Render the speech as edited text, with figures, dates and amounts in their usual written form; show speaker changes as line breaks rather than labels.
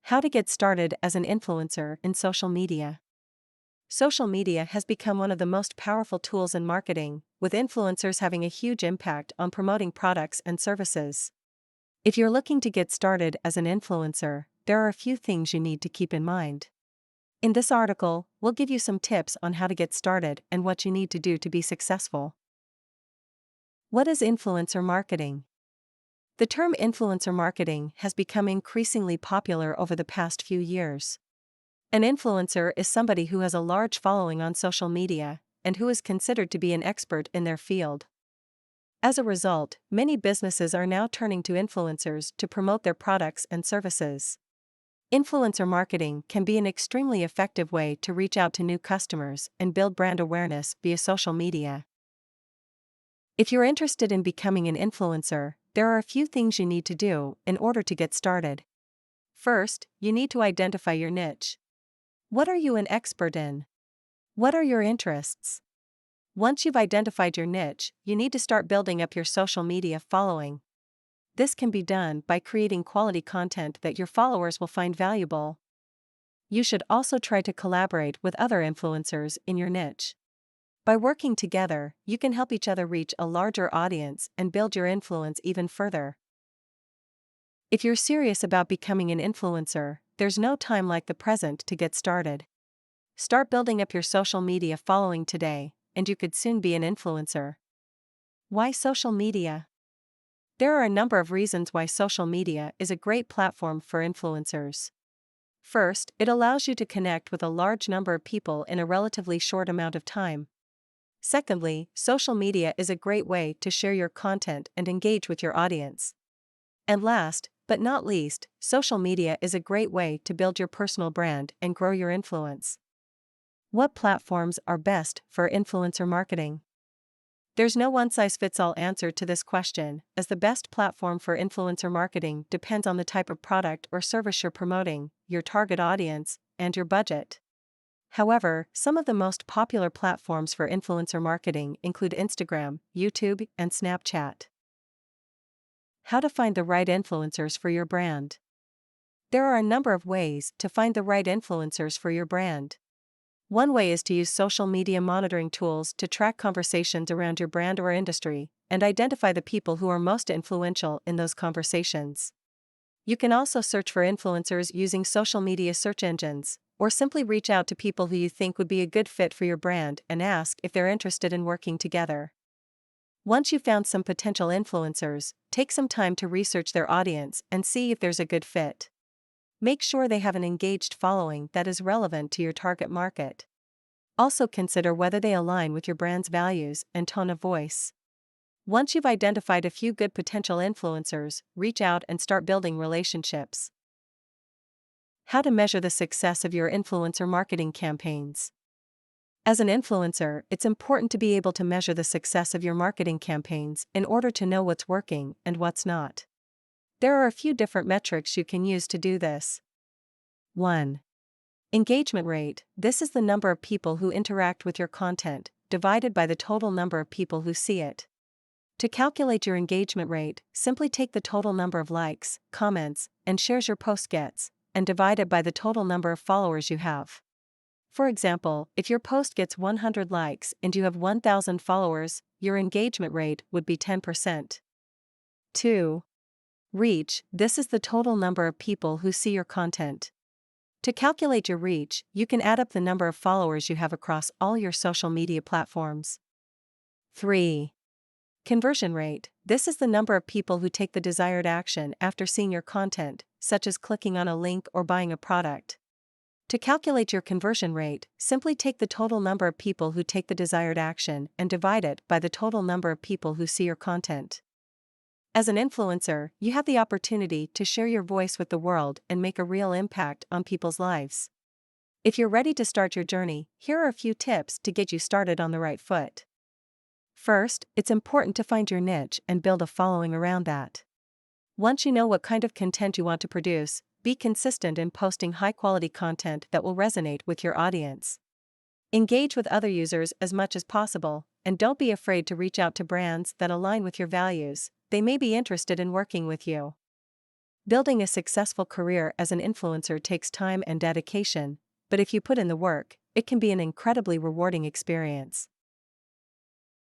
How to get started as an influencer in social media. Social media has become one of the most powerful tools in marketing, with influencers having a huge impact on promoting products and services. If you're looking to get started as an influencer, there are a few things you need to keep in mind. In this article, we'll give you some tips on how to get started and what you need to do to be successful. What is influencer marketing? The term influencer marketing has become increasingly popular over the past few years. An influencer is somebody who has a large following on social media and who is considered to be an expert in their field. As a result, many businesses are now turning to influencers to promote their products and services. Influencer marketing can be an extremely effective way to reach out to new customers and build brand awareness via social media. If you're interested in becoming an influencer, there are a few things you need to do in order to get started. First, you need to identify your niche. What are you an expert in? What are your interests? Once you've identified your niche, you need to start building up your social media following. This can be done by creating quality content that your followers will find valuable. You should also try to collaborate with other influencers in your niche. By working together, you can help each other reach a larger audience and build your influence even further. If you're serious about becoming an influencer, there's no time like the present to get started. Start building up your social media following today, and you could soon be an influencer. Why social media? There are a number of reasons why social media is a great platform for influencers. First, it allows you to connect with a large number of people in a relatively short amount of time. Secondly, social media is a great way to share your content and engage with your audience. And last, but not least, social media is a great way to build your personal brand and grow your influence. What platforms are best for influencer marketing? There's no one-size-fits-all answer to this question, as the best platform for influencer marketing depends on the type of product or service you're promoting, your target audience, and your budget. However, some of the most popular platforms for influencer marketing include Instagram, YouTube, and Snapchat. How to find the right influencers for your brand. There are a number of ways to find the right influencers for your brand. One way is to use social media monitoring tools to track conversations around your brand or industry, and identify the people who are most influential in those conversations. You can also search for influencers using social media search engines, or simply reach out to people who you think would be a good fit for your brand and ask if they're interested in working together. Once you've found some potential influencers, take some time to research their audience and see if there's a good fit. Make sure they have an engaged following that is relevant to your target market. Also consider whether they align with your brand's values and tone of voice. Once you've identified a few good potential influencers, reach out and start building relationships. How to measure the success of your influencer marketing campaigns. As an influencer, it's important to be able to measure the success of your marketing campaigns in order to know what's working and what's not. There are a few different metrics you can use to do this. 1. Engagement rate. This is the number of people who interact with your content, divided by the total number of people who see it. To calculate your engagement rate, simply take the total number of likes, comments, and shares your post gets, and divide it by the total number of followers you have. For example, if your post gets 100 likes and you have 1,000 followers, your engagement rate would be 10%. 2. Reach. This is the total number of people who see your content. To calculate your reach, you can add up the number of followers you have across all your social media platforms. 3. Conversion rate. This is the number of people who take the desired action after seeing your content, such as clicking on a link or buying a product. To calculate your conversion rate, simply take the total number of people who take the desired action and divide it by the total number of people who see your content. As an influencer, you have the opportunity to share your voice with the world and make a real impact on people's lives. If you're ready to start your journey, here are a few tips to get you started on the right foot. First, it's important to find your niche and build a following around that. Once you know what kind of content you want to produce, be consistent in posting high-quality content that will resonate with your audience. Engage with other users as much as possible, and don't be afraid to reach out to brands that align with your values. They may be interested in working with you. Building a successful career as an influencer takes time and dedication, but if you put in the work, it can be an incredibly rewarding experience.